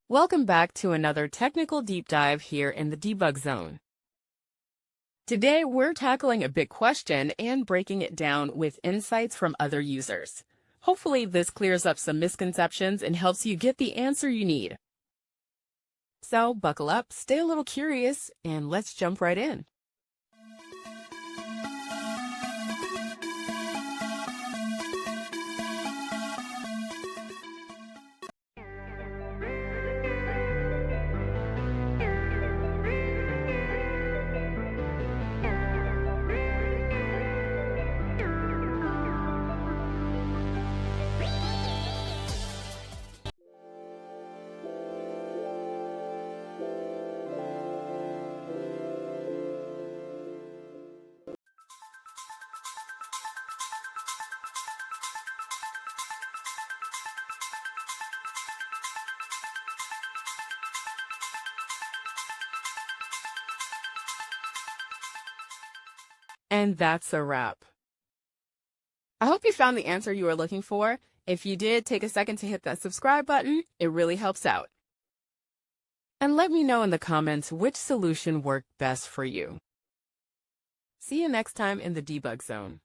Welcome back to another technical deep dive here in the debug zone. Today, we're tackling a big question and breaking it down with insights from other users. Hopefully, this clears up some misconceptions and helps you get the answer you need. So, buckle up, stay a little curious, and let's jump right in. And that's a wrap. I hope you found the answer you were looking for. If you did, take a second to hit that subscribe button. It really helps out. And let me know in the comments which solution worked best for you. See you next time in the debug zone.